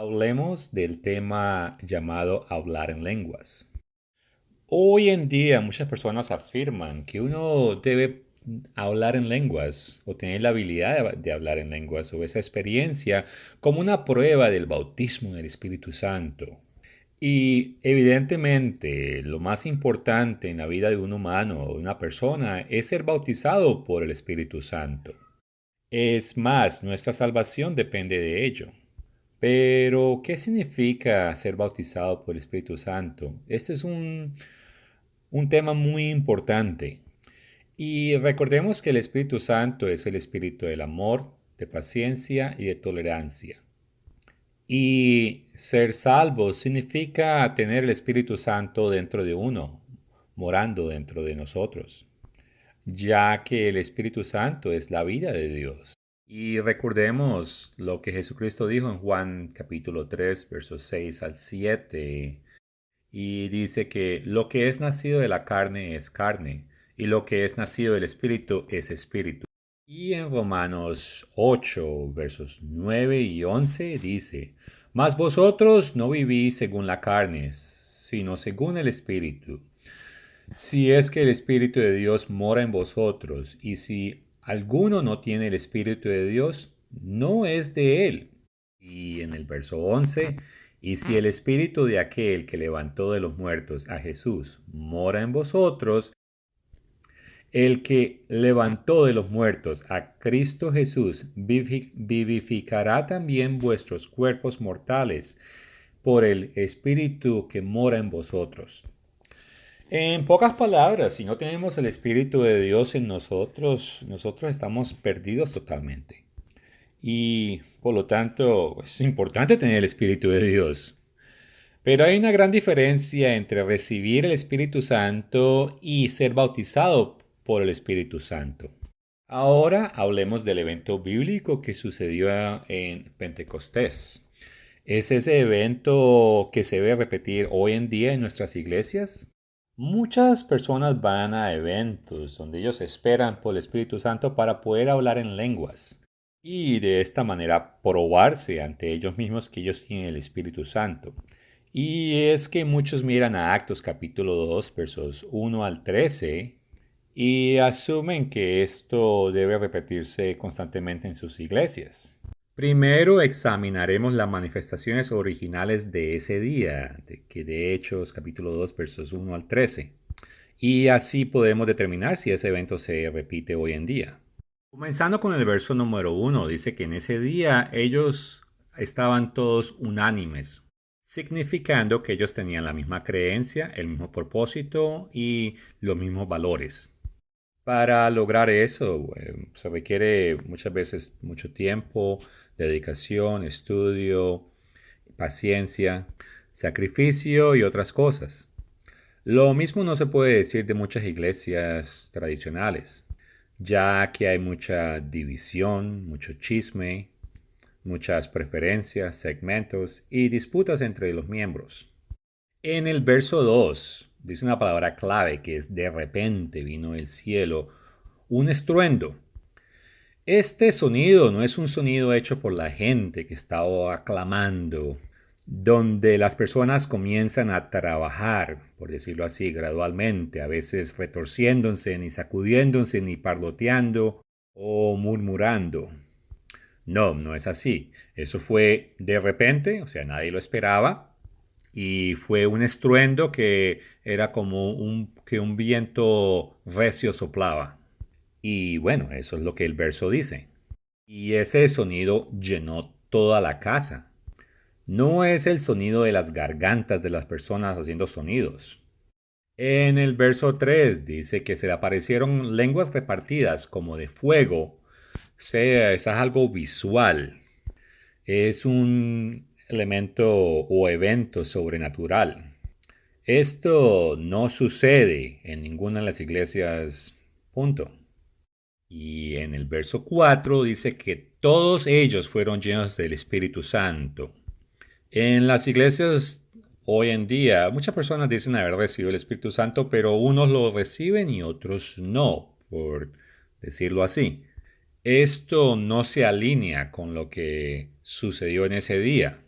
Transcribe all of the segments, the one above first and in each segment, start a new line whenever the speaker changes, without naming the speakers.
Hablemos del tema llamado hablar en lenguas. Hoy en día muchas personas afirman que uno debe hablar en lenguas o tener la habilidad de hablar en lenguas o esa experiencia como una prueba del bautismo del Espíritu Santo. Y evidentemente lo más importante en la vida de un humano o de una persona es ser bautizado por el Espíritu Santo. Es más, nuestra salvación depende de ello. Pero, ¿qué significa ser bautizado por el Espíritu Santo? Este es un tema muy importante. Y recordemos que el Espíritu Santo es el Espíritu del amor, de paciencia y de tolerancia. Y ser salvo significa tener el Espíritu Santo dentro de uno, morando dentro de nosotros, ya que el Espíritu Santo es la vida de Dios. Y recordemos lo que Jesucristo dijo en Juan capítulo 3, versos 6 al 7. Y dice que lo que es nacido de la carne es carne, y lo que es nacido del Espíritu es espíritu. Y en Romanos 8, versos 9 y 11 dice, mas vosotros no vivís según la carne, sino según el Espíritu. Si es que el Espíritu de Dios mora en vosotros, y si alguno no tiene el Espíritu de Dios, no es de él. Y en el verso 11, y si el Espíritu de aquel que levantó de los muertos a Jesús mora en vosotros, el que levantó de los muertos a Cristo Jesús vivificará también vuestros cuerpos mortales por el Espíritu que mora en vosotros. En pocas palabras, si no tenemos el Espíritu de Dios en nosotros, nosotros estamos perdidos totalmente. Y por lo tanto, es importante tener el Espíritu de Dios. Pero hay una gran diferencia entre recibir el Espíritu Santo y ser bautizado por el Espíritu Santo. Ahora hablemos del evento bíblico que sucedió en Pentecostés. ¿Es ese evento que se debe repetir hoy en día en nuestras iglesias? Muchas personas van a eventos donde ellos esperan por el Espíritu Santo para poder hablar en lenguas y de esta manera probarse ante ellos mismos que ellos tienen el Espíritu Santo. Y es que muchos miran a Actos capítulo 2 versos 1 al 13 y asumen que esto debe repetirse constantemente en sus iglesias. Primero examinaremos las manifestaciones originales de ese día, que de Hechos capítulo 2 versos 1 al 13. Y así podemos determinar si ese evento se repite hoy en día. Comenzando con el verso número 1, dice que en ese día ellos estaban todos unánimes, significando que ellos tenían la misma creencia, el mismo propósito y los mismos valores. Para lograr eso, se requiere muchas veces mucho tiempo, dedicación, estudio, paciencia, sacrificio y otras cosas. Lo mismo no se puede decir de muchas iglesias tradicionales, ya que hay mucha división, mucho chisme, muchas preferencias, segmentos y disputas entre los miembros. En el verso 2 dice una palabra clave que es de repente vino el cielo un estruendo. Este sonido no es un sonido hecho por la gente que estaba aclamando, donde las personas comienzan a trabajar, por decirlo así, gradualmente, a veces retorciéndose, ni sacudiéndose, ni parloteando o murmurando. No, no es así. Eso fue de repente, o sea, nadie lo esperaba, y fue un estruendo que era como que un viento recio soplaba. Y bueno, eso es lo que el verso dice. Y ese sonido llenó toda la casa. No es el sonido de las gargantas de las personas haciendo sonidos. En el verso 3 dice que se le aparecieron lenguas repartidas como de fuego. O sea, es algo visual. Es un elemento o evento sobrenatural. Esto no sucede en ninguna de las iglesias. Punto. Y en el verso 4 dice que todos ellos fueron llenos del Espíritu Santo. En las iglesias hoy en día, muchas personas dicen haber recibido el Espíritu Santo, pero unos lo reciben y otros no, por decirlo así. Esto no se alinea con lo que sucedió en ese día.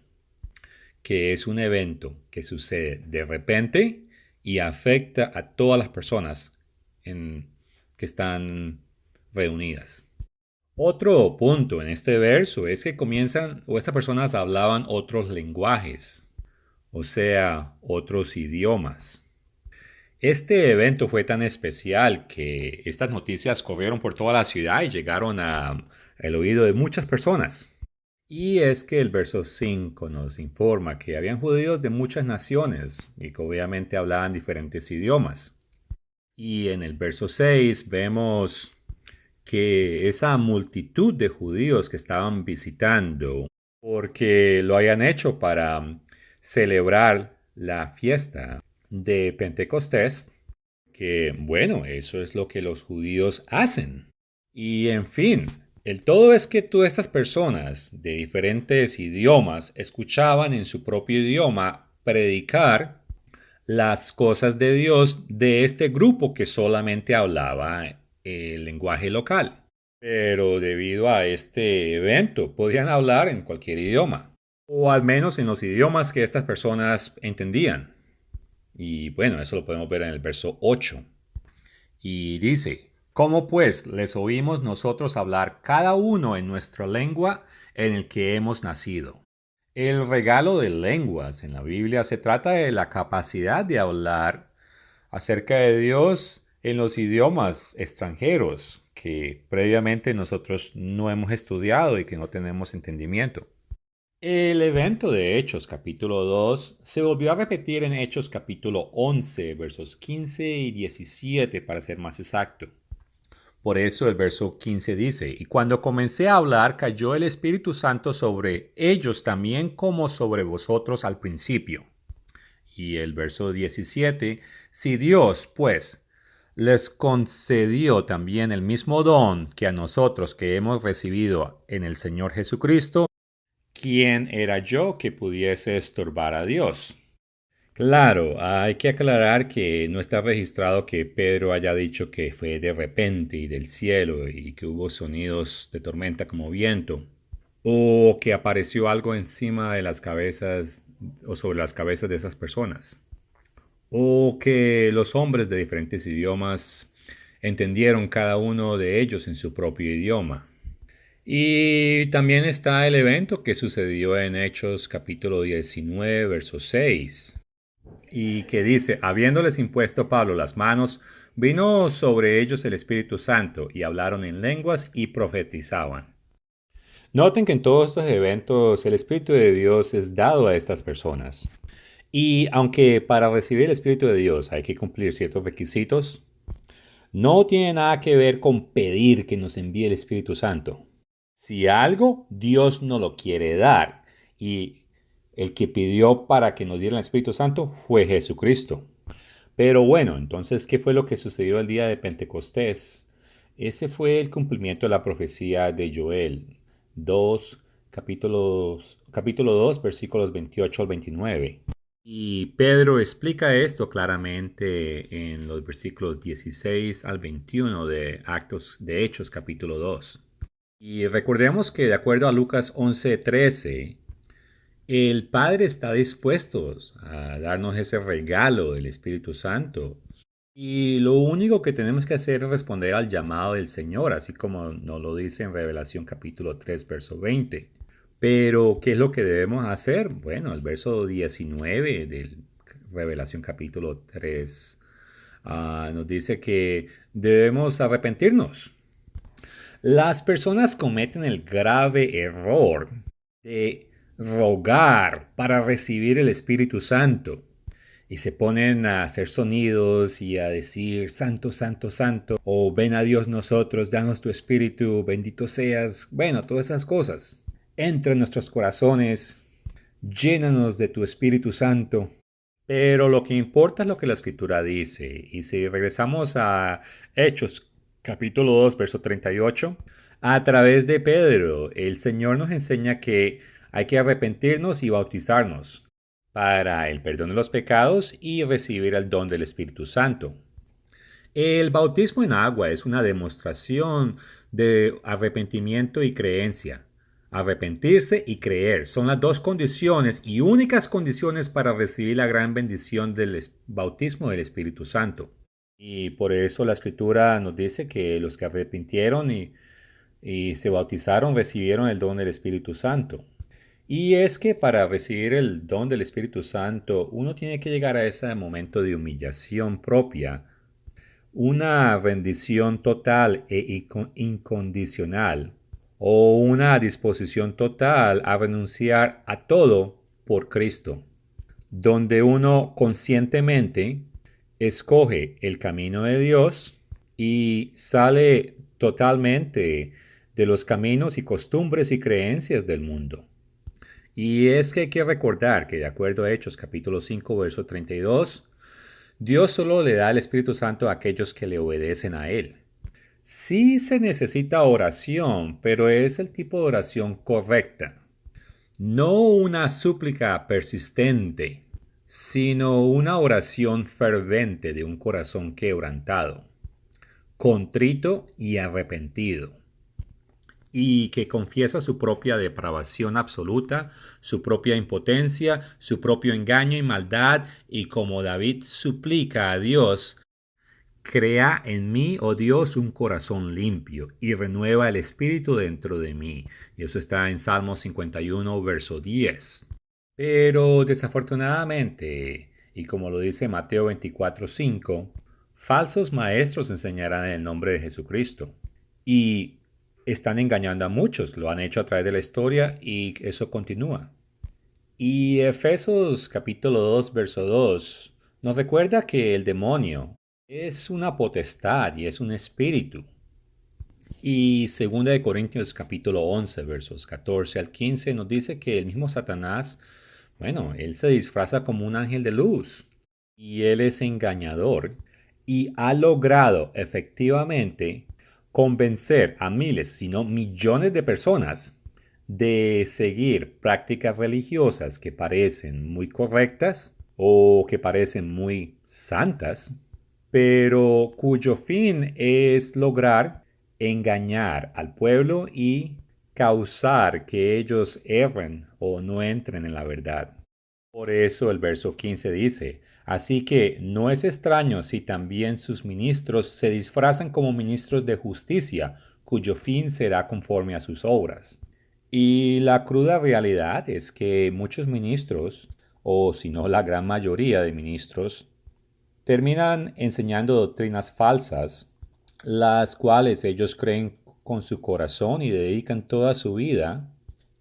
que es un evento que sucede de repente y afecta a todas las personas que están reunidas. Otro punto en este verso es que comienzan, o estas personas hablaban otros lenguajes, o sea, otros idiomas. Este evento fue tan especial que estas noticias corrieron por toda la ciudad y llegaron al oído de muchas personas. Y es que el verso 5 nos informa que habían judíos de muchas naciones y que obviamente hablaban diferentes idiomas. Y en el verso 6 vemos que esa multitud de judíos que estaban visitando, porque lo hayan hecho para celebrar la fiesta de Pentecostés, que bueno, eso es lo que los judíos hacen. Y en fin, el todo es que todas estas personas de diferentes idiomas escuchaban en su propio idioma predicar las cosas de Dios de este grupo que solamente hablaba el lenguaje local. Pero debido a este evento podían hablar en cualquier idioma, o al menos en los idiomas que estas personas entendían. Y bueno, eso lo podemos ver en el verso 8. Y dice, ¿cómo pues les oímos nosotros hablar cada uno en nuestra lengua en el que hemos nacido? El regalo de lenguas en la Biblia se trata de la capacidad de hablar acerca de Dios en los idiomas extranjeros que previamente nosotros no hemos estudiado y que no tenemos entendimiento. El evento de Hechos capítulo 2 se volvió a repetir en Hechos capítulo 11, versos 15 y 17 para ser más exacto. Por eso el verso 15 dice, y cuando comencé a hablar cayó el Espíritu Santo sobre ellos también como sobre vosotros al principio. Y el verso 17, si Dios, pues, les concedió también el mismo don que a nosotros que hemos recibido en el Señor Jesucristo, ¿quién era yo que pudiese estorbar a Dios? Claro, hay que aclarar que no está registrado que Pedro haya dicho que fue de repente y del cielo y que hubo sonidos de tormenta como viento, o que apareció algo encima de las cabezas o sobre las cabezas de esas personas, o que los hombres de diferentes idiomas entendieron cada uno de ellos en su propio idioma. Y también está el evento que sucedió en Hechos capítulo 19, verso 6, y que dice, habiéndoles impuesto Pablo las manos, vino sobre ellos el Espíritu Santo, y hablaron en lenguas y profetizaban. Noten que en todos estos eventos el Espíritu de Dios es dado a estas personas. Y aunque para recibir el Espíritu de Dios hay que cumplir ciertos requisitos, no tiene nada que ver con pedir que nos envíe el Espíritu Santo. Si algo, Dios no lo quiere dar. Y el que pidió para que nos diera el Espíritu Santo fue Jesucristo. Pero bueno, entonces, ¿qué fue lo que sucedió el día de Pentecostés? Ese fue el cumplimiento de la profecía de Joel 2, capítulo 2, versículos 28 al 29. Y Pedro explica esto claramente en los versículos 16 al 21 de Hechos capítulo 2. Y recordemos que de acuerdo a Lucas 11:13, el Padre está dispuesto a darnos ese regalo del Espíritu Santo. Y lo único que tenemos que hacer es responder al llamado del Señor, así como nos lo dice en Revelación capítulo 3, verso 20. Pero, ¿qué es lo que debemos hacer? Bueno, el verso 19 de Revelación capítulo 3 nos dice que debemos arrepentirnos. Las personas cometen el grave error de rogar para recibir el Espíritu Santo y se ponen a hacer sonidos y a decir santo, santo, santo, o ven a Dios nosotros, danos tu Espíritu, bendito seas, bueno, todas esas cosas. Entra en nuestros corazones, llénanos de tu Espíritu Santo. Pero lo que importa es lo que la Escritura dice. Y si regresamos a Hechos, capítulo 2, verso 38, a través de Pedro, el Señor nos enseña que hay que arrepentirnos y bautizarnos para el perdón de los pecados y recibir el don del Espíritu Santo. El bautismo en agua es una demostración de arrepentimiento y creencia, Arrepentirse y creer son las dos condiciones y únicas condiciones para recibir la gran bendición del bautismo del Espíritu Santo. Y por eso la Escritura nos dice que los que arrepintieron y se bautizaron recibieron el don del Espíritu Santo. Y es que para recibir el don del Espíritu Santo uno tiene que llegar a ese momento de humillación propia, una rendición total e incondicional o una disposición total a renunciar a todo por Cristo, donde uno conscientemente escoge el camino de Dios y sale totalmente de los caminos y costumbres y creencias del mundo. Y es que hay que recordar que de acuerdo a Hechos capítulo 5 verso 32, Dios solo le da el Espíritu Santo a aquellos que le obedecen a Él. Sí se necesita oración, pero es el tipo de oración correcta. No una súplica persistente, sino una oración fervente de un corazón quebrantado, contrito y arrepentido, y que confiesa su propia depravación absoluta, su propia impotencia, su propio engaño y maldad, y como David suplica a Dios, crea en mí, oh Dios, un corazón limpio y renueva el espíritu dentro de mí. Y eso está en Salmo 51, verso 10. Pero desafortunadamente, y como lo dice Mateo 24, 5, falsos maestros enseñarán en el nombre de Jesucristo. Y están engañando a muchos, lo han hecho a través de la historia y eso continúa. Y Efesios capítulo 2, verso 2 nos recuerda que el demonio es una potestad y es un espíritu. Y 2 Corintios capítulo 11, versos 14 al 15 nos dice que el mismo Satanás, bueno, él se disfraza como un ángel de luz y él es engañador y ha logrado efectivamente convencer a miles, si no millones de personas de seguir prácticas religiosas que parecen muy correctas o que parecen muy santas, pero cuyo fin es lograr engañar al pueblo y causar que ellos erren o no entren en la verdad. Por eso el verso 15 dice, así que no es extraño si también sus ministros se disfrazan como ministros de justicia, cuyo fin será conforme a sus obras. Y la cruda realidad es que muchos ministros, o si no la gran mayoría de ministros, terminan enseñando doctrinas falsas, las cuales ellos creen con su corazón y dedican toda su vida.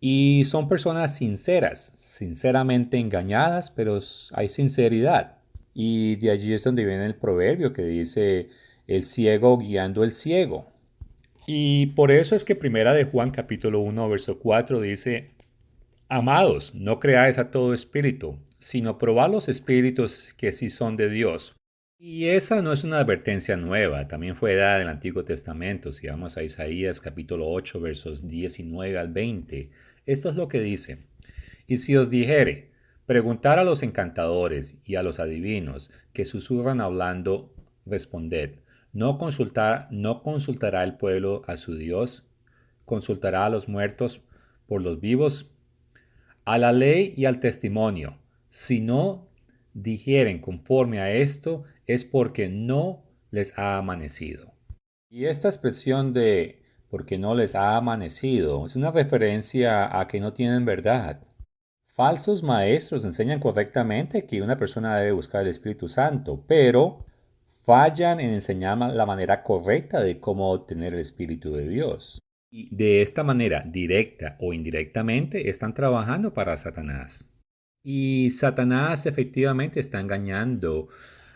Y son personas sinceras, sinceramente engañadas, pero hay sinceridad. Y de allí es donde viene el proverbio que dice, el ciego guiando el ciego. Y por eso es que Primera de Juan capítulo 1 verso 4 dice, amados, no creáis a todo espíritu, sino probad los espíritus que sí son de Dios. Y esa no es una advertencia nueva, también fue dada en el Antiguo Testamento. Si vamos a Isaías capítulo 8 versos 19 al 20, esto es lo que dice. Y si os dijere, preguntar a los encantadores y a los adivinos que susurran hablando, responded, no consultará el pueblo a su Dios, consultará a los muertos por los vivos, a la ley y al testimonio. Si no dijeren conforme a esto, es porque no les ha amanecido. Y esta expresión de porque no les ha amanecido es una referencia a que no tienen verdad. Falsos maestros enseñan correctamente que una persona debe buscar el Espíritu Santo, pero fallan en enseñar la manera correcta de cómo obtener el Espíritu de Dios. Y de esta manera, directa o indirectamente, están trabajando para Satanás. Y Satanás efectivamente está engañando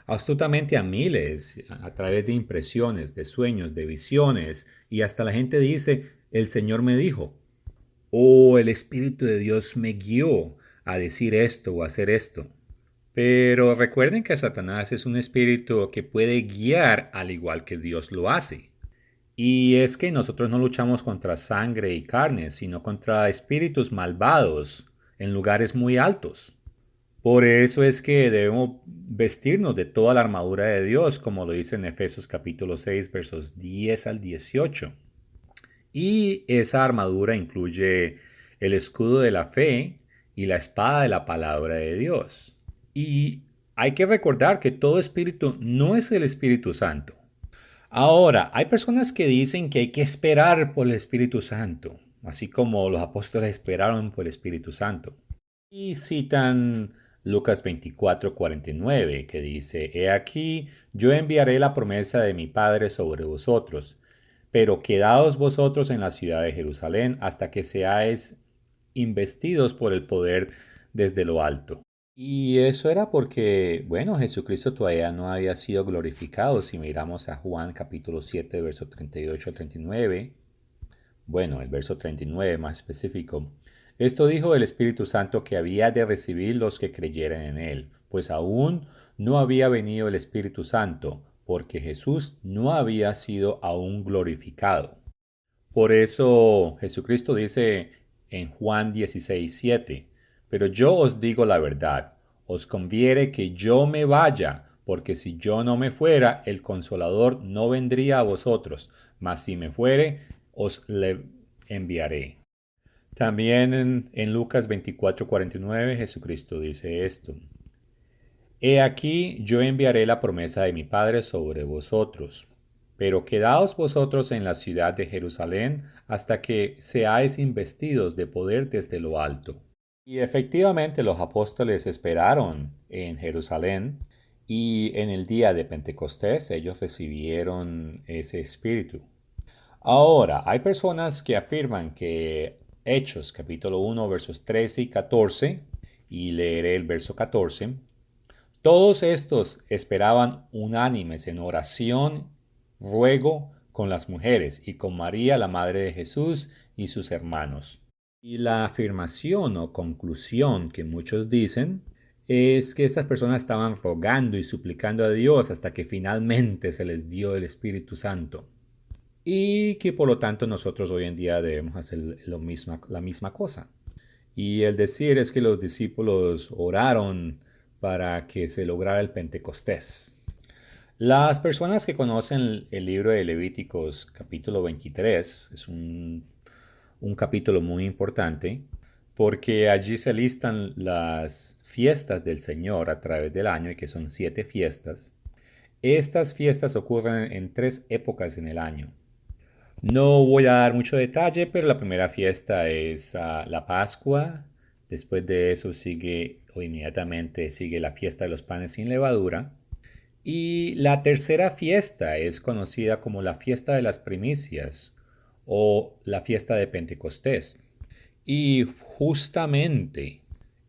absolutamente a miles a través de impresiones, de sueños, de visiones. Y hasta la gente dice, el Señor me dijo, o el Espíritu de Dios me guió a decir esto o hacer esto. Pero recuerden que Satanás es un espíritu que puede guiar al igual que Dios lo hace. Y es que nosotros no luchamos contra sangre y carne, sino contra espíritus malvados en lugares muy altos. Por eso es que debemos vestirnos de toda la armadura de Dios, como lo dice en Efesios capítulo 6, versos 10 al 18. Y esa armadura incluye el escudo de la fe y la espada de la palabra de Dios. Y hay que recordar que todo espíritu no es el Espíritu Santo. Ahora, hay personas que dicen que hay que esperar por el Espíritu Santo, así como los apóstoles esperaron por el Espíritu Santo. Y citan Lucas 24:49, que dice, He aquí, yo enviaré la promesa de mi Padre sobre vosotros, pero quedaos vosotros en la ciudad de Jerusalén hasta que seáis investidos por el poder desde lo alto. Y eso era porque, bueno, Jesucristo todavía no había sido glorificado. Si miramos a Juan capítulo 7, verso 38 al 39, bueno, el verso 39 más específico. Esto dijo el Espíritu Santo que había de recibir los que creyeran en él, pues aún no había venido el Espíritu Santo, porque Jesús no había sido aún glorificado. Por eso Jesucristo dice en Juan 16:7, pero yo os digo la verdad, os conviene que yo me vaya, porque si yo no me fuera, el Consolador no vendría a vosotros, mas si me fuere, os le enviaré. También en Lucas 24:49 Jesucristo dice esto. He aquí yo enviaré la promesa de mi Padre sobre vosotros, pero quedaos vosotros en la ciudad de Jerusalén hasta que seáis investidos de poder desde lo alto. Y efectivamente los apóstoles esperaron en Jerusalén y en el día de Pentecostés ellos recibieron ese espíritu. Ahora, hay personas que afirman que Hechos capítulo 1 versos 13 y 14, y leeré el verso 14, todos estos esperaban unánimes en oración, ruego con las mujeres y con María, la Madre de Jesús, y sus hermanos. Y la afirmación o conclusión que muchos dicen es que estas personas estaban rogando y suplicando a Dios hasta que finalmente se les dio el Espíritu Santo. Y que por lo tanto nosotros hoy en día debemos hacer la misma cosa. Y el decir es que los discípulos oraron para que se lograra el Pentecostés. Las personas que conocen el libro de Levíticos capítulo 23, es un capítulo muy importante, porque allí se listan las fiestas del Señor a través del año, y que son 7 fiestas. Estas fiestas ocurren en 3 épocas en el año. No voy a dar mucho detalle, pero la primera fiesta es la Pascua. Después de eso sigue, o inmediatamente sigue la fiesta de los panes sin levadura. Y la tercera fiesta es conocida como la fiesta de las primicias o la fiesta de Pentecostés. Y justamente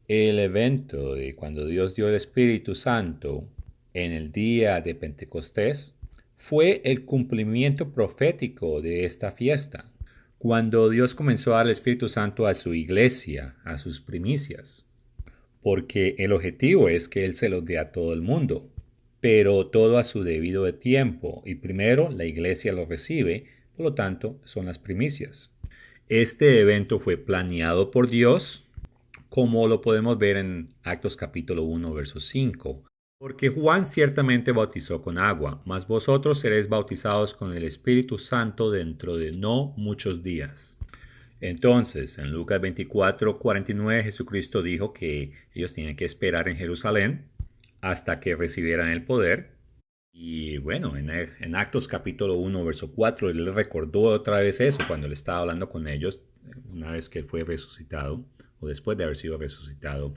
el evento de cuando Dios dio el Espíritu Santo en el día de Pentecostés fue el cumplimiento profético de esta fiesta, cuando Dios comenzó a dar el Espíritu Santo a su iglesia, a sus primicias, porque el objetivo es que Él se los dé a todo el mundo, pero todo a su debido tiempo, y primero la iglesia lo recibe, por lo tanto son las primicias. Este evento fue planeado por Dios, como lo podemos ver en Actos capítulo 1, verso 5. Porque Juan ciertamente bautizó con agua, mas vosotros seréis bautizados con el Espíritu Santo dentro de no muchos días. Entonces, en Lucas 24:49, Jesucristo dijo que ellos tenían que esperar en Jerusalén hasta que recibieran el poder. Y bueno, en Actos capítulo 1, verso 4, él recordó otra vez eso cuando él estaba hablando con ellos, una vez que él fue resucitado, o después de haber sido resucitado.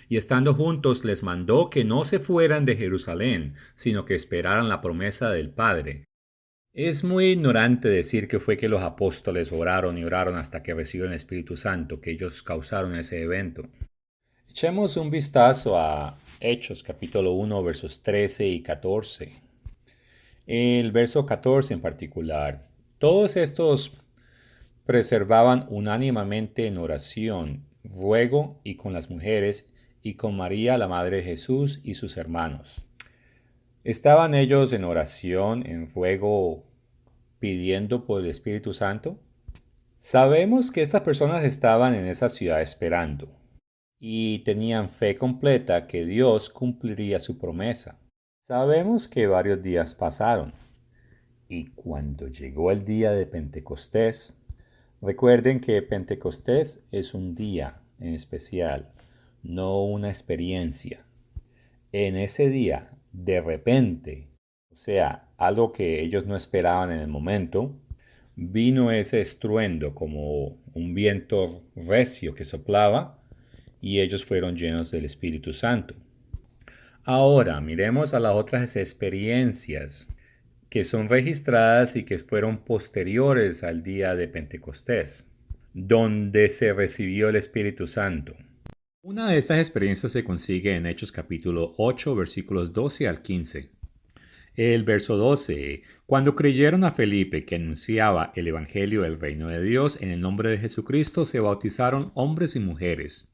Y estando juntos les mandó que no se fueran de Jerusalén, sino que esperaran la promesa del Padre. Es muy ignorante decir que fue que los apóstoles oraron y oraron hasta que recibieron el Espíritu Santo, que ellos causaron ese evento. Echemos un vistazo a Hechos capítulo 1 versos 13 y 14. El verso 14 en particular. Todos estos preservaban unánimemente en oración, ruego y con las mujeres y con María la Madre de Jesús y sus hermanos. ¿Estaban ellos en oración, en ruego, pidiendo por el Espíritu Santo? Sabemos que estas personas estaban en esa ciudad esperando y tenían fe completa que Dios cumpliría su promesa. Sabemos que varios días pasaron y cuando llegó el día de Pentecostés, Recuerden que Pentecostés es un día en especial, no una experiencia. En ese día, de repente, o sea, algo que ellos no esperaban en el momento, vino ese estruendo como un viento recio que soplaba y ellos fueron llenos del Espíritu Santo. Ahora, miremos a las otras experiencias que son registradas y que fueron posteriores al día de Pentecostés, donde se recibió el Espíritu Santo. Una de estas experiencias se consigue en Hechos capítulo 8, versículos 12 al 15. El verso 12. Cuando creyeron a Felipe que anunciaba el Evangelio del Reino de Dios en el nombre de Jesucristo, se bautizaron hombres y mujeres.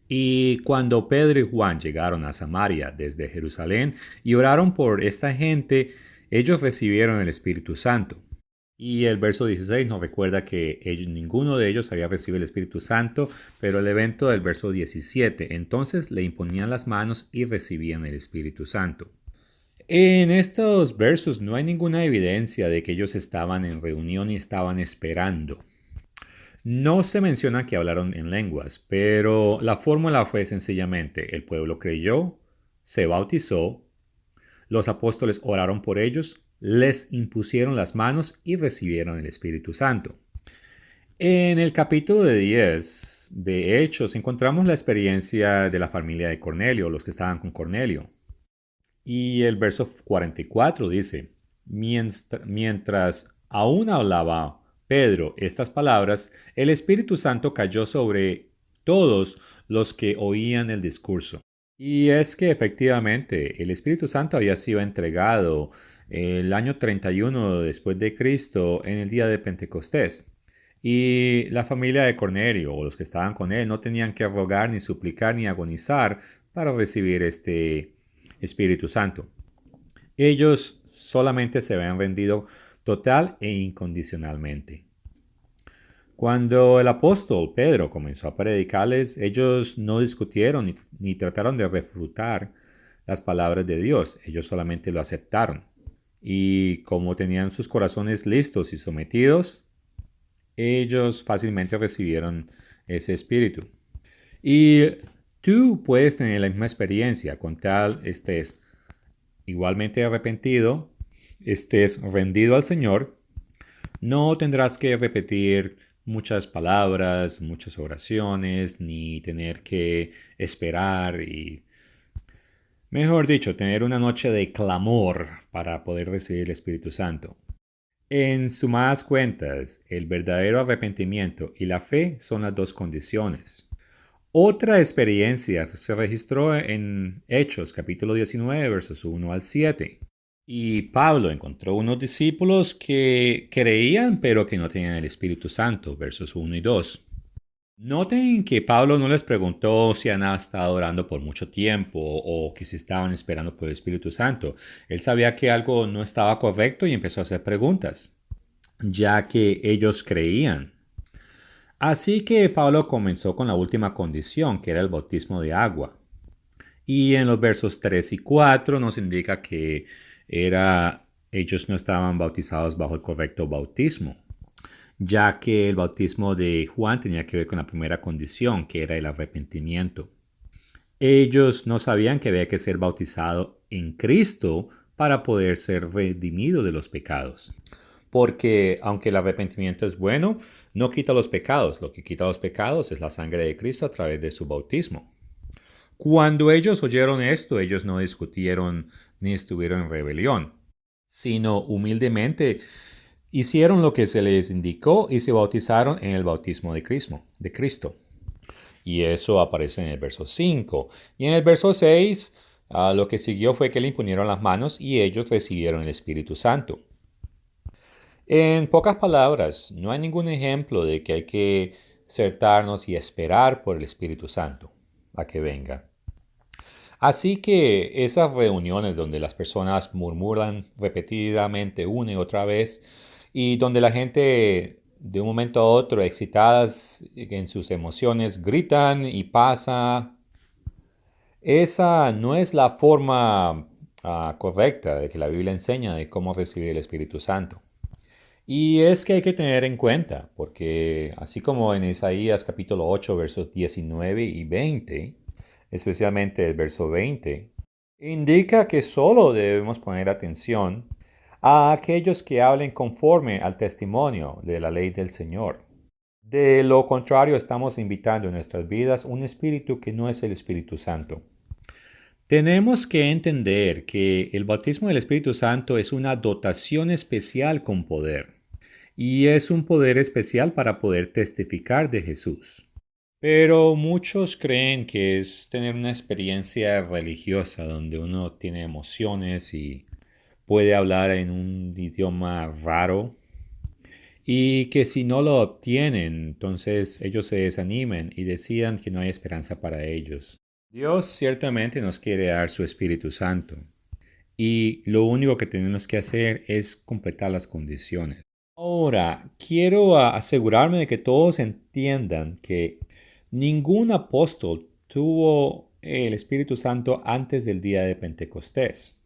Y cuando Pedro y Juan llegaron a Samaria desde Jerusalén y oraron por esta gente, ellos recibieron el Espíritu Santo. Y el verso 16 nos recuerda que ninguno de ellos había recibido el Espíritu Santo, pero el evento del verso 17, entonces le imponían las manos y recibían el Espíritu Santo. En estos versos no hay ninguna evidencia de que ellos estaban en reunión y estaban esperando. No se menciona que hablaron en lenguas, pero la fórmula fue sencillamente: el pueblo creyó, se bautizó, los apóstoles oraron por ellos, les impusieron las manos y recibieron el Espíritu Santo. En el capítulo 10 de Hechos encontramos la experiencia de la familia de Cornelio, los que estaban con Cornelio. Y el verso 44 dice: mientras aún hablaba Pedro estas palabras, el Espíritu Santo cayó sobre todos los que oían el discurso. Y es que efectivamente el Espíritu Santo había sido entregado el año 31 después de Cristo en el día de Pentecostés. Y la familia de Cornelio o los que estaban con él no tenían que rogar, ni suplicar, ni agonizar para recibir este Espíritu Santo. Ellos solamente se habían rendido total e incondicionalmente. Cuando el apóstol Pedro comenzó a predicarles, ellos no discutieron ni trataron de refutar las palabras de Dios. Ellos solamente lo aceptaron. Y como tenían sus corazones listos y sometidos, ellos fácilmente recibieron ese espíritu. Y tú puedes tener la misma experiencia con tal estés igualmente arrepentido, estés rendido al Señor. No tendrás que repetir muchas palabras, muchas oraciones, ni tener que esperar y, mejor dicho, tener una noche de clamor para poder recibir el Espíritu Santo. En sumadas cuentas, el verdadero arrepentimiento y la fe son las dos condiciones. Otra experiencia se registró en Hechos capítulo 19, versos 1 al 7. Y Pablo encontró unos discípulos que creían pero que no tenían el Espíritu Santo, versos 1 y 2. Noten que Pablo no les preguntó si han estado orando por mucho tiempo o que si estaban esperando por el Espíritu Santo. Él sabía que algo no estaba correcto y empezó a hacer preguntas, ya que ellos creían. Así que Pablo comenzó con la última condición, que era el bautismo de agua. Y en los versos 3 y 4 nos indica que ellos no estaban bautizados bajo el correcto bautismo, ya que el bautismo de Juan tenía que ver con la primera condición, que era el arrepentimiento. Ellos no sabían que había que ser bautizado en Cristo para poder ser redimido de los pecados. Porque aunque el arrepentimiento es bueno, no quita los pecados. Lo que quita los pecados es la sangre de Cristo a través de su bautismo. Cuando ellos oyeron esto, ellos no discutieron ni estuvieron en rebelión, sino humildemente hicieron lo que se les indicó y se bautizaron en el bautismo de Cristo. Y eso aparece en el verso 5. Y en el verso 6, lo que siguió fue que le imponieron las manos y ellos recibieron el Espíritu Santo. En pocas palabras, no hay ningún ejemplo de que hay que sentarnos y esperar por el Espíritu Santo a que venga. Así que esas reuniones donde las personas murmuran repetidamente una y otra vez y donde la gente de un momento a otro, excitadas en sus emociones, gritan y pasa, esa no es la forma correcta de que la Biblia enseña de cómo recibir el Espíritu Santo. Y es que hay que tener en cuenta, porque así como en Isaías capítulo 8, versos 19 y 20, especialmente el verso 20, indica que solo debemos poner atención a aquellos que hablen conforme al testimonio de la ley del Señor. De lo contrario, estamos invitando en nuestras vidas un espíritu que no es el Espíritu Santo. Tenemos que entender que el bautismo del Espíritu Santo es una dotación especial con poder, y es un poder especial para poder testificar de Jesús. Pero muchos creen que es tener una experiencia religiosa donde uno tiene emociones y puede hablar en un idioma raro y que si no lo obtienen, entonces ellos se desanimen y decidan que no hay esperanza para ellos. Dios ciertamente nos quiere dar su Espíritu Santo y lo único que tenemos que hacer es completar las condiciones. Ahora, quiero asegurarme de que todos entiendan que ningún apóstol tuvo el Espíritu Santo antes del día de Pentecostés.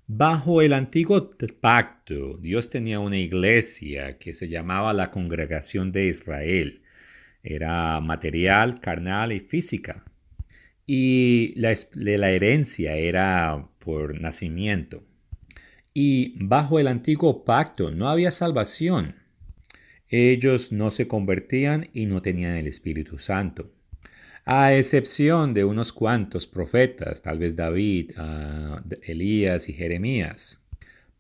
Bajo el antiguo pacto, Dios tenía una iglesia que se llamaba la Congregación de Israel. Era material, carnal y física. Y la herencia era por nacimiento. Y bajo el antiguo pacto no había salvación. Ellos no se convertían y no tenían el Espíritu Santo. A excepción de unos cuantos profetas, tal vez David, Elías y Jeremías.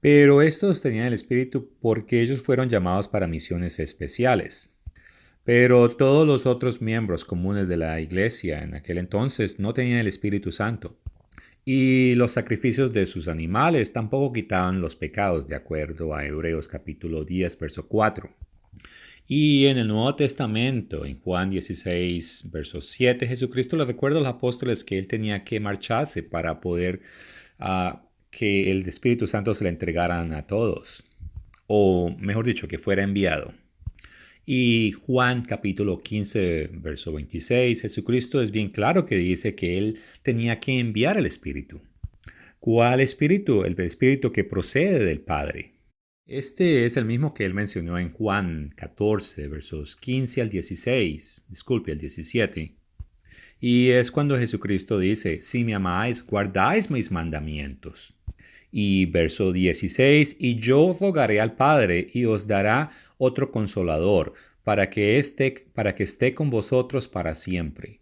Pero estos tenían el Espíritu porque ellos fueron llamados para misiones especiales. Pero todos los otros miembros comunes de la iglesia en aquel entonces no tenían el Espíritu Santo. Y los sacrificios de sus animales tampoco quitaban los pecados, de acuerdo a Hebreos capítulo 10, verso 4. Y en el Nuevo Testamento, en Juan 16, verso 7, Jesucristo le recuerda a los apóstoles que él tenía que marcharse para poder que el Espíritu Santo se le entregaran a todos. O mejor dicho, que fuera enviado. Y Juan capítulo 15, verso 26, Jesucristo es bien claro que dice que él tenía que enviar el Espíritu. ¿Cuál Espíritu? El Espíritu que procede del Padre. Este es el mismo que él mencionó en Juan 14, versos 15 al 16, disculpe, al 17. Y es cuando Jesucristo dice, si me amáis, guardáis mis mandamientos. Y verso 16, y yo rogaré al Padre y os dará otro consolador para que esté con vosotros para siempre.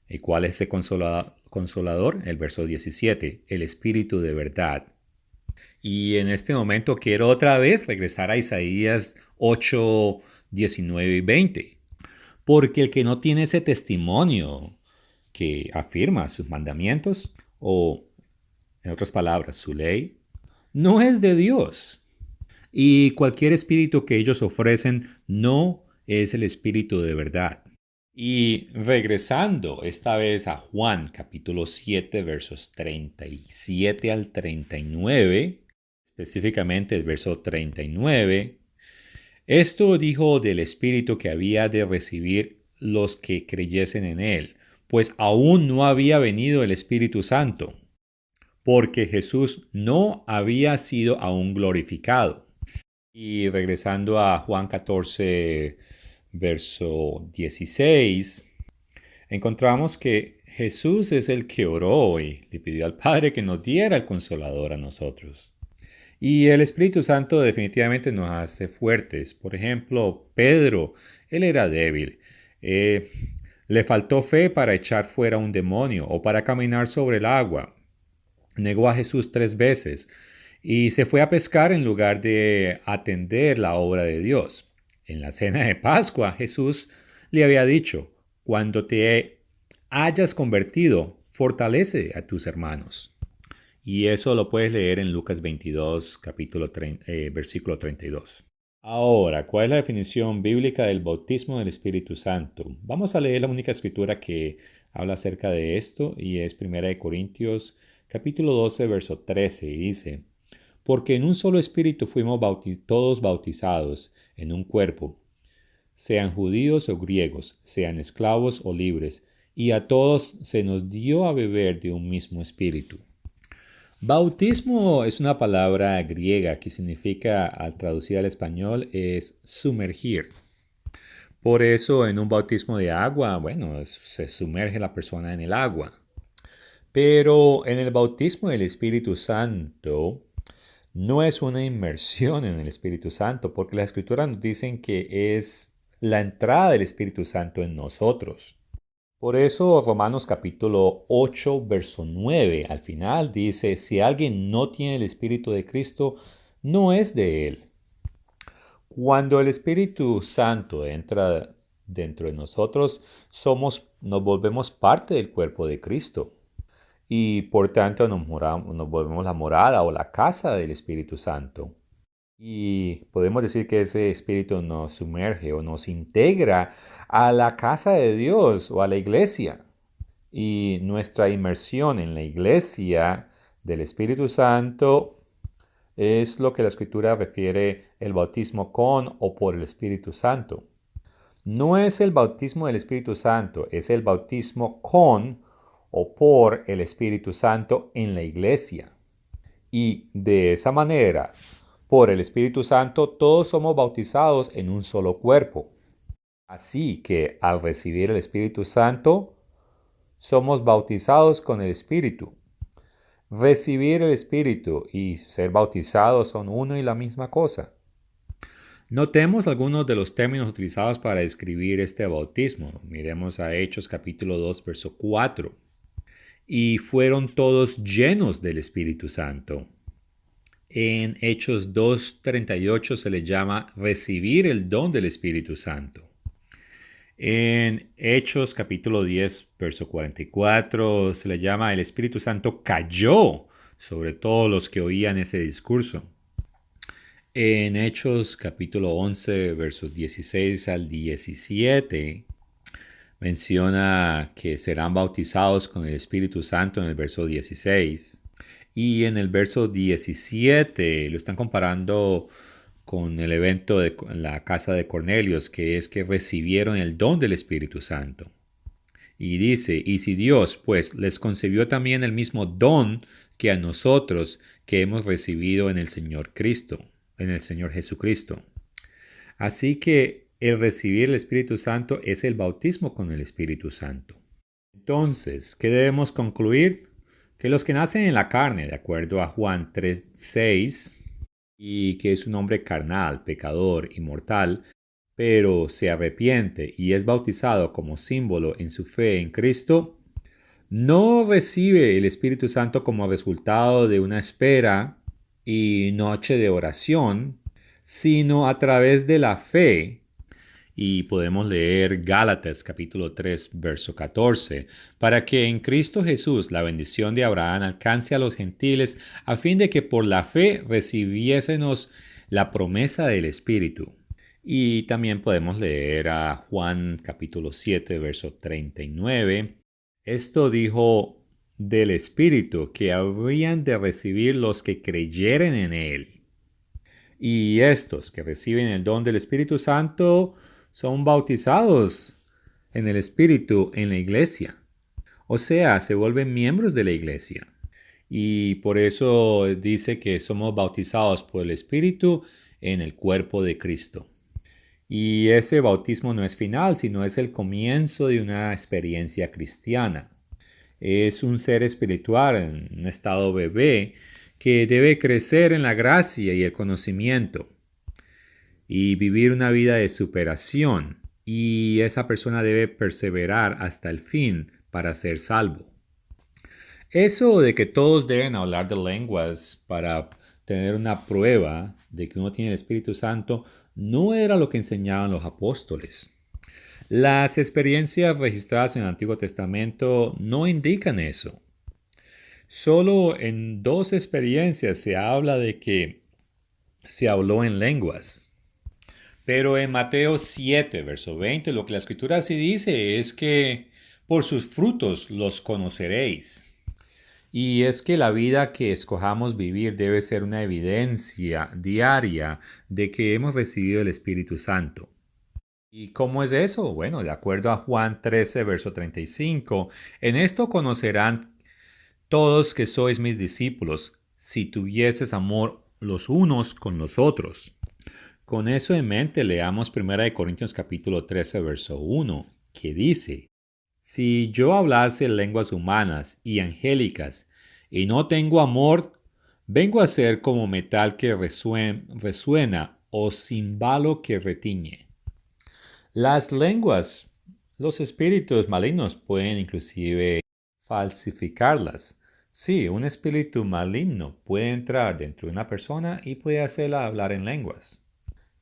¿Y cuál es ese consolador? El verso 17, el Espíritu de verdad. Y en este momento quiero otra vez regresar a Isaías 8, 19 y 20. Porque el que no tiene ese testimonio que afirma sus mandamientos, o en otras palabras, su ley, no es de Dios. Y cualquier espíritu que ellos ofrecen no es el espíritu de verdad. Y regresando esta vez a Juan capítulo 7 versos 37 al 39, específicamente el verso 39, esto dijo del espíritu que había de recibir los que creyesen en él, pues aún no había venido el Espíritu Santo, porque Jesús no había sido aún glorificado. Y regresando a Juan 14, verso 16, encontramos que Jesús es el que oró y le pidió al Padre que nos diera el consolador a nosotros. Y el Espíritu Santo definitivamente nos hace fuertes. Por ejemplo, Pedro, él era débil. Le faltó fe para echar fuera un demonio o para caminar sobre el agua. Negó a Jesús 3 veces y se fue a pescar en lugar de atender la obra de Dios. En la cena de Pascua, Jesús le había dicho, cuando te hayas convertido, fortalece a tus hermanos. Y eso lo puedes leer en Lucas 22, versículo 32. Ahora, ¿cuál es la definición bíblica del bautismo del Espíritu Santo? Vamos a leer la única escritura que habla acerca de esto y es 1 Corintios capítulo 12, verso 13 y dice, porque en un solo espíritu fuimos todos bautizados en un cuerpo, sean judíos o griegos, sean esclavos o libres, y a todos se nos dio a beber de un mismo espíritu. Bautismo es una palabra griega que significa, al traducir al español, es sumergir. Por eso en un bautismo de agua, bueno, se sumerge la persona en el agua. Pero en el bautismo del Espíritu Santo no es una inmersión en el Espíritu Santo, porque las Escrituras nos dicen que es la entrada del Espíritu Santo en nosotros. Por eso Romanos capítulo 8, verso 9, al final dice, si alguien no tiene el Espíritu de Cristo, no es de él. Cuando el Espíritu Santo entra dentro de nosotros, nos volvemos parte del cuerpo de Cristo. Y por tanto nos volvemos la morada o la casa del Espíritu Santo. Y podemos decir que ese Espíritu nos sumerge o nos integra a la casa de Dios o a la iglesia. Y nuestra inmersión en la iglesia del Espíritu Santo es lo que la Escritura refiere el bautismo con o por el Espíritu Santo. No es el bautismo del Espíritu Santo, es el bautismo con o por el Espíritu Santo en la iglesia. Y de esa manera, por el Espíritu Santo, todos somos bautizados en un solo cuerpo. Así que al recibir el Espíritu Santo, somos bautizados con el Espíritu. Recibir el Espíritu y ser bautizados son uno y la misma cosa. Notemos algunos de los términos utilizados para describir este bautismo. Miremos a Hechos capítulo 2, verso 4. Y fueron todos llenos del Espíritu Santo. En Hechos 2:38 se le llama recibir el don del Espíritu Santo. En Hechos capítulo 10, verso 44 se le llama el Espíritu Santo cayó sobre todos los que oían ese discurso. En Hechos capítulo 11, versos 16 al 17 menciona que serán bautizados con el Espíritu Santo en el verso 16. Y en el verso 17 lo están comparando con el evento de la casa de Cornelios, que es que recibieron el don del Espíritu Santo. Y dice, y si Dios pues les concedió también el mismo don que a nosotros que hemos recibido en el Señor Cristo, en el Señor Jesucristo. Así que el recibir el Espíritu Santo es el bautismo con el Espíritu Santo. Entonces, ¿qué debemos concluir? Que los que nacen en la carne, de acuerdo a Juan 3:6, y que es un hombre carnal, pecador y mortal, pero se arrepiente y es bautizado como símbolo en su fe en Cristo, no recibe el Espíritu Santo como resultado de una espera y noche de oración, sino a través de la fe. Y podemos leer Gálatas capítulo 3, verso 14, para que en Cristo Jesús la bendición de Abraham alcance a los gentiles, a fin de que por la fe recibiésemos la promesa del Espíritu. Y también podemos leer a Juan capítulo 7, verso 39. Esto dijo del Espíritu que habrían de recibir los que creyeren en Él. Y estos que reciben el don del Espíritu Santo son bautizados en el Espíritu en la iglesia. O sea, se vuelven miembros de la iglesia. Y por eso dice que somos bautizados por el Espíritu en el cuerpo de Cristo. Y ese bautismo no es final, sino es el comienzo de una experiencia cristiana. Es un ser espiritual en un estado bebé que debe crecer en la gracia y el conocimiento y vivir una vida de superación, y esa persona debe perseverar hasta el fin para ser salvo. Eso de que todos deben hablar de lenguas para tener una prueba de que uno tiene el Espíritu Santo no era lo que enseñaban los apóstoles. Las experiencias registradas en el Antiguo Testamento no indican eso. Solo en 2 experiencias se habla de que se habló en lenguas. Pero en Mateo 7, verso 20, lo que la Escritura sí dice es que por sus frutos los conoceréis. Y es que la vida que escojamos vivir debe ser una evidencia diaria de que hemos recibido el Espíritu Santo. ¿Y cómo es eso? Bueno, de acuerdo a Juan 13, verso 35, en esto conocerán todos que sois mis discípulos, si tuvieses amor los unos con los otros. Con eso en mente, leamos 1 Corintios capítulo 13, verso 1, que dice: si yo hablase lenguas humanas y angélicas y no tengo amor, vengo a ser como metal que resuena o cimbalo que retiñe. Las lenguas, los espíritus malignos pueden inclusive falsificarlas. Sí, un espíritu maligno puede entrar dentro de una persona y puede hacerla hablar en lenguas.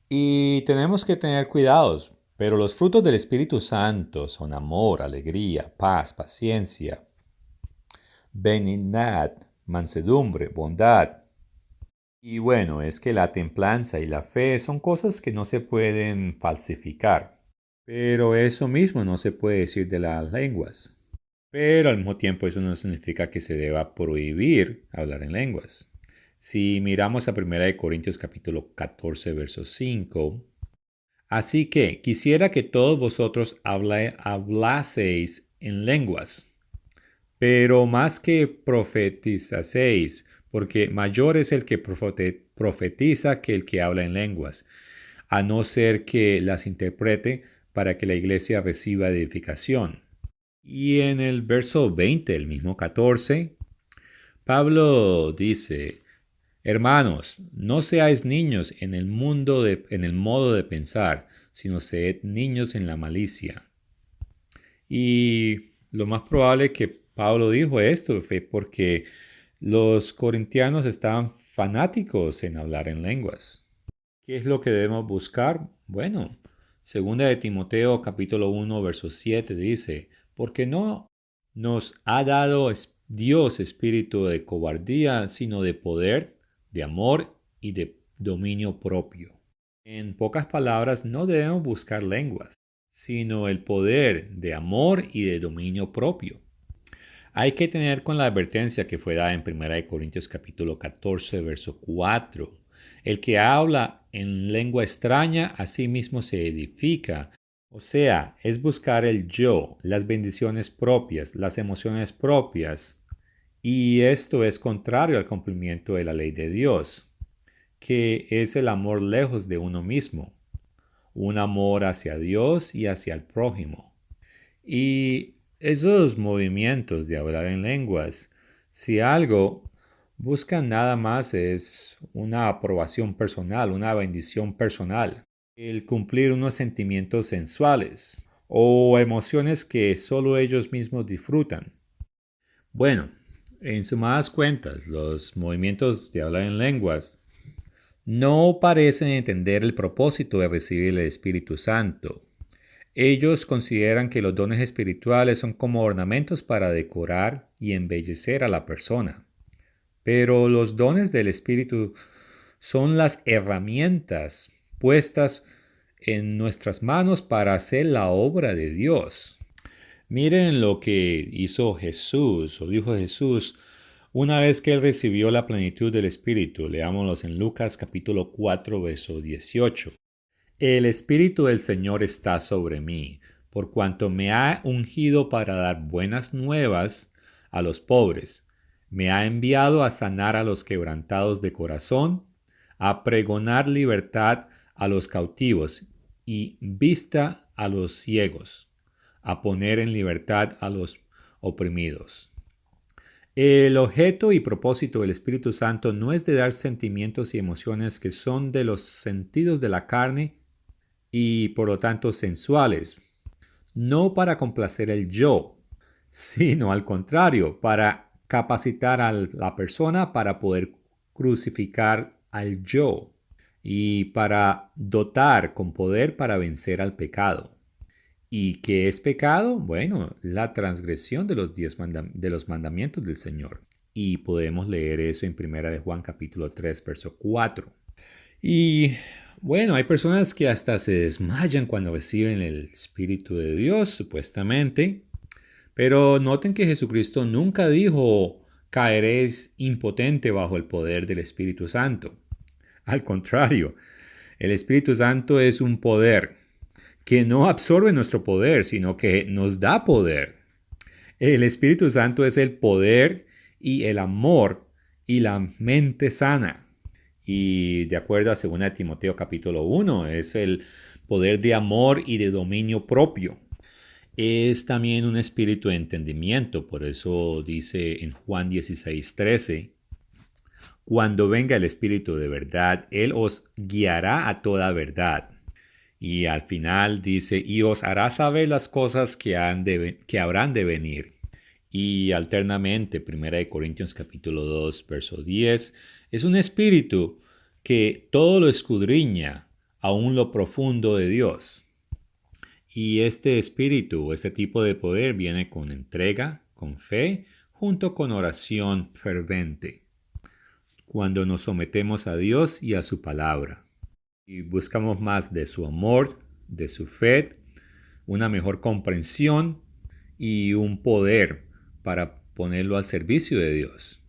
Y tenemos que tener cuidados, pero los frutos del Espíritu Santo son amor, alegría, paz, paciencia, benignidad, mansedumbre, bondad. Y bueno, es que la templanza y la fe son cosas que no se pueden falsificar. Pero eso mismo no se puede decir de las lenguas. Pero al mismo tiempo eso no significa que se deba prohibir hablar en lenguas. Si miramos a 1 Corintios capítulo 14, verso 5, así que quisiera que todos vosotros hablaseis en lenguas, pero más que profetizaseis, porque mayor es el que profetiza que el que habla en lenguas, a no ser que las interprete para que la iglesia reciba edificación. Y en el verso 20, el mismo 14, Pablo dice: hermanos, no seáis niños en el modo de pensar, sino sed niños en la malicia. Y lo más probable que Pablo dijo esto fue porque los corintianos estaban fanáticos en hablar en lenguas. ¿Qué es lo que debemos buscar? Bueno, segunda de Timoteo capítulo 1, verso 7 dice: porque no nos ha dado Dios espíritu de cobardía, sino de poder, de amor y de dominio propio. En pocas palabras, no debemos buscar lenguas, sino el poder de amor y de dominio propio. Hay que tener con la advertencia que fue dada en 1 Corintios capítulo 14, verso 4. El que habla en lengua extraña a sí mismo se edifica. O sea, es buscar el yo, las bendiciones propias, las emociones propias. Y esto es contrario al cumplimiento de la ley de Dios, que es el amor lejos de uno mismo, un amor hacia Dios y hacia el prójimo. Y esos movimientos de hablar en lenguas, si algo buscan nada más es una aprobación personal, una bendición personal, el cumplir unos sentimientos sensuales o emociones que solo ellos mismos disfrutan. Bueno, en sumadas cuentas, los movimientos de hablar en lenguas no parecen entender el propósito de recibir el Espíritu Santo. Ellos consideran que los dones espirituales son como ornamentos para decorar y embellecer a la persona. Pero los dones del Espíritu son las herramientas puestas en nuestras manos para hacer la obra de Dios. Miren lo que hizo Jesús, o dijo Jesús, una vez que él recibió la plenitud del Espíritu. Leámoslos en Lucas capítulo 4, verso 18. El Espíritu del Señor está sobre mí, por cuanto me ha ungido para dar buenas nuevas a los pobres. Me ha enviado a sanar a los quebrantados de corazón, a pregonar libertad a los cautivos y vista a los ciegos, a poner en libertad a los oprimidos. El objeto y propósito del Espíritu Santo no es de dar sentimientos y emociones que son de los sentidos de la carne y por lo tanto sensuales, no para complacer el yo, sino al contrario, para capacitar a la persona para poder crucificar al yo y para dotar con poder para vencer al pecado. ¿Y qué es pecado? Bueno, la transgresión de los mandamientos del Señor. Y podemos leer eso en 1 de Juan capítulo 3, verso 4. Y bueno, hay personas que hasta se desmayan cuando reciben el Espíritu de Dios, supuestamente. Pero noten que Jesucristo nunca dijo: caeréis impotente bajo el poder del Espíritu Santo. Al contrario, el Espíritu Santo es un poder que no absorbe nuestro poder, sino que nos da poder. El Espíritu Santo es el poder y el amor y la mente sana. Y de acuerdo a 2 Timoteo capítulo 1, es el poder de amor y de dominio propio. Es también un espíritu de entendimiento, por eso dice en Juan 16:13, cuando venga el espíritu de verdad, él os guiará a toda verdad. Y al final dice, y os hará saber las cosas que habrán de venir. Y alternamente, 1 Corintios capítulo 2, verso 10, es un espíritu que todo lo escudriña, aún lo profundo de Dios. Y este espíritu, este tipo de poder viene con entrega, con fe, junto con oración fervente, cuando nos sometemos a Dios y a su palabra. Y buscamos más de su amor, de su fe, una mejor comprensión y un poder para ponerlo al servicio de Dios.